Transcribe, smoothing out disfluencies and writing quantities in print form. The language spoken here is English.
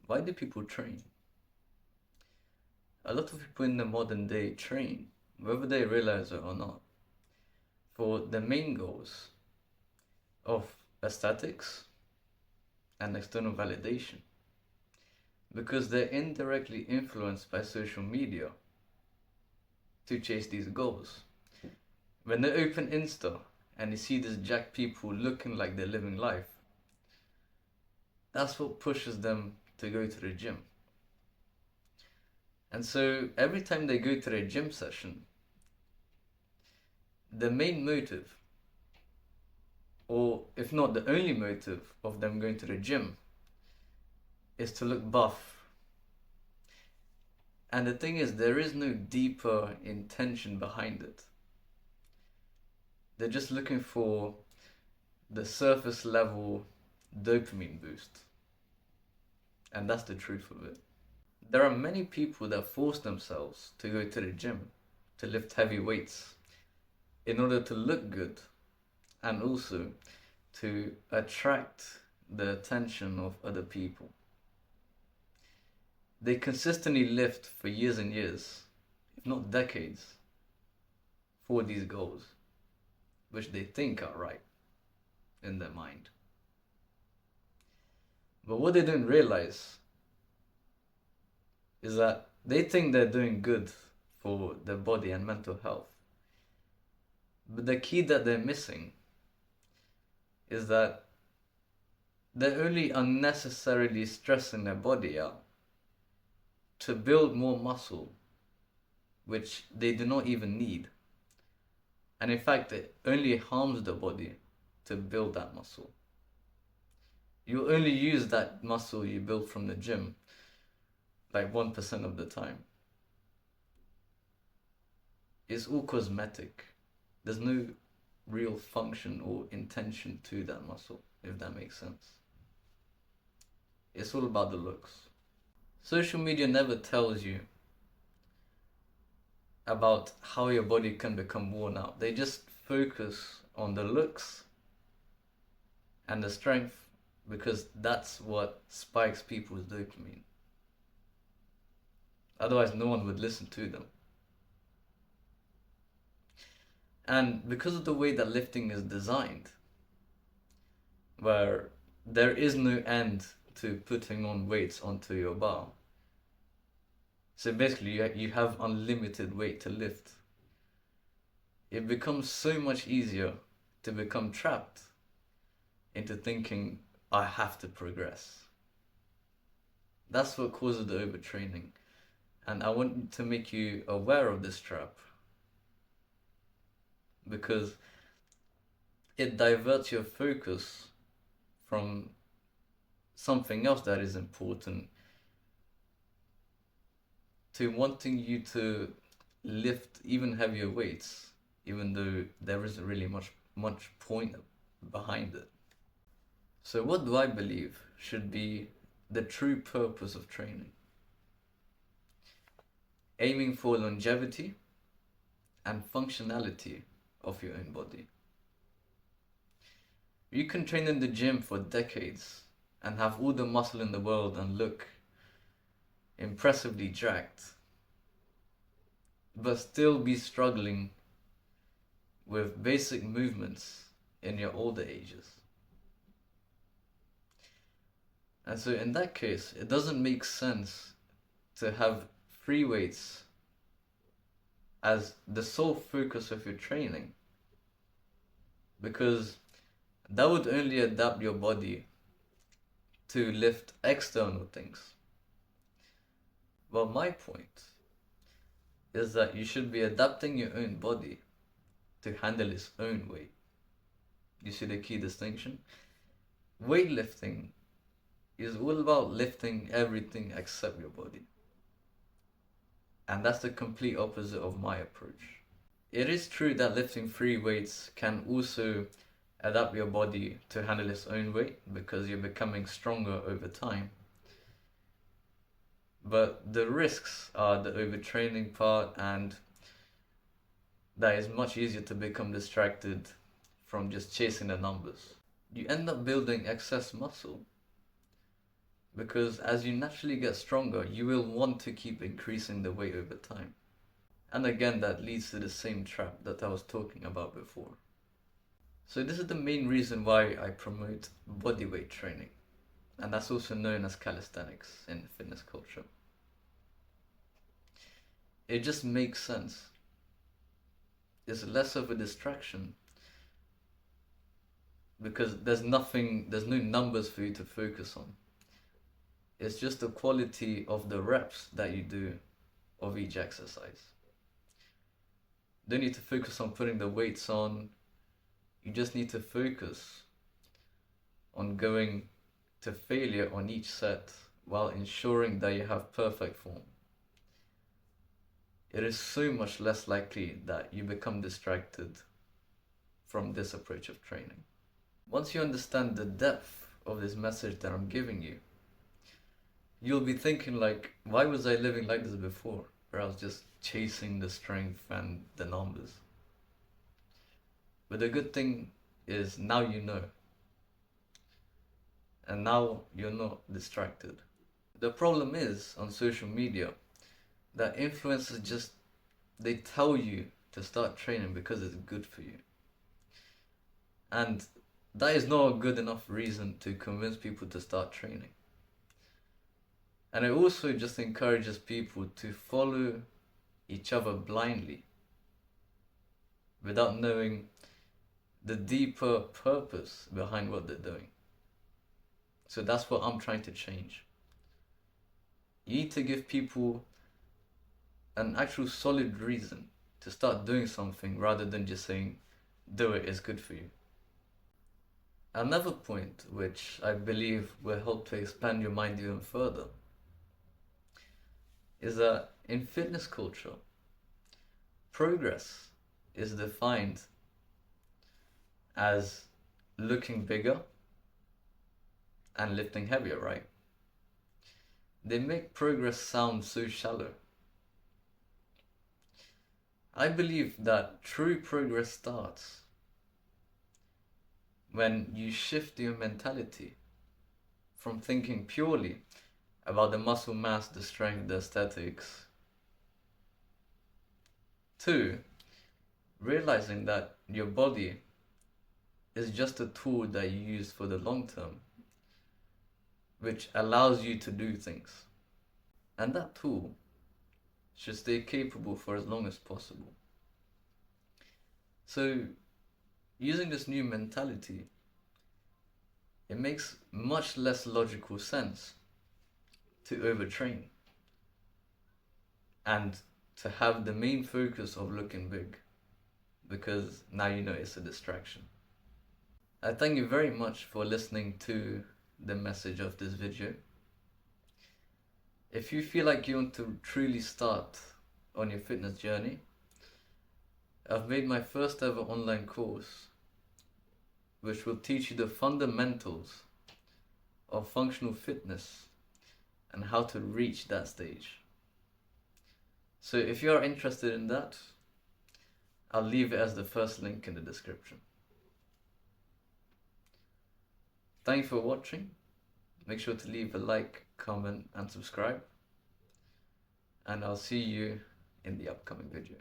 Why do people train? A lot of people in the modern day train, whether they realize it or not, for the main goals of aesthetics and external validation, because they're indirectly influenced by social media to chase these goals. When they open Insta and you see these jacked people looking like they're living life, that's what pushes them to go to the gym. And so every time they go to their gym session, the main motive, or if not the only motive of them going to the gym, is to look buff. And the thing is, there is no deeper intention behind it. They're just looking for the surface level dopamine boost. And that's the truth of it. There are many people that force themselves to go to the gym, to lift heavy weights, in order to look good and also to attract the attention of other people. They consistently lift for years and years, if not decades, for these goals, which they think are right in their mind. But what they don't realize is that they think they're doing good for their body and mental health. But the key that they're missing is that they're only unnecessarily stressing their body out to build more muscle, which they do not even need. And in fact, it only harms the body to build that muscle. You only use that muscle you build from the gym like 1% of the time. It's all cosmetic. There's no real function or intention to that muscle, if that makes sense. It's all about the looks. Social media never tells you about how your body can become worn out. They just focus on the looks and the strength because that's what spikes people's dopamine. Otherwise, no one would listen to them. And because of the way that lifting is designed, where there is no end to putting on weights onto your bar. So basically, you have unlimited weight to lift. It becomes so much easier to become trapped into thinking, I have to progress. That's what causes the overtraining. And I want to make you aware of this trap because it diverts your focus from something else that is important to wanting you to lift even heavier weights, even though there isn't really much point behind it. So what do I believe should be the true purpose of training? Aiming for longevity and functionality of your own body. You can train in the gym for decades and have all the muscle in the world and look impressively jacked, but still be struggling with basic movements in your older ages. And so in that case, it doesn't make sense to have free weights as the sole focus of your training, because that would only adapt your body to lift external things. Well, my point is that you should be adapting your own body to handle its own weight. You see the key distinction? Weightlifting is all about lifting everything except your body. And that's the complete opposite of my approach. It is true that lifting free weights can also adapt your body to handle its own weight because you're becoming stronger over time. But the risks are the overtraining part, and that is much easier to become distracted from just chasing the numbers. You end up building excess muscle Because as you naturally get stronger, you will want to keep increasing the weight over time. And again, that leads to the same trap that I was talking about before. So this is the main reason why I promote bodyweight training. And that's also known as calisthenics in fitness culture. It just makes sense. It's less of a distraction because there's no numbers for you to focus on. It's just the quality of the reps that you do of each exercise. You don't need to focus on putting the weights on. You just need to focus on going to failure on each set while ensuring that you have perfect form. It is so much less likely that you become distracted from this approach of training. Once you understand the depth of this message that I'm giving you, you'll be thinking like, why was I living like this before, where I was just chasing the strength and the numbers? But the good thing is now you know. And now you're not distracted. The problem is on social media that influencers they tell you to start training because it's good for you. And that is not a good enough reason to convince people to start training. And it also just encourages people to follow each other blindly without knowing the deeper purpose behind what they're doing. So that's what I'm trying to change. You need to give people an actual solid reason to start doing something rather than just saying, do it, it's good for you. Another point which I believe will help to expand your mind even further is that in fitness culture, progress is defined as looking bigger and lifting heavier, right? They make progress sound so shallow. I believe that true progress starts when you shift your mentality from thinking purely about the muscle mass, the strength, the aesthetics, to realizing that your body is just a tool that you use for the long term, which allows you to do things. And that tool should stay capable for as long as possible. So, using this new mentality, it makes much less logical sense to overtrain and to have the main focus of looking big, because now you know it's a distraction. I thank you very much for listening to the message of this video. If you feel like you want to truly start on your fitness journey, I've made my first ever online course which will teach you the fundamentals of functional fitness and how to reach that stage. So if you are interested in that, I'll leave it as the first link in the description. Thank you for watching. Make sure to leave a like, comment and subscribe. And I'll see you in the upcoming video.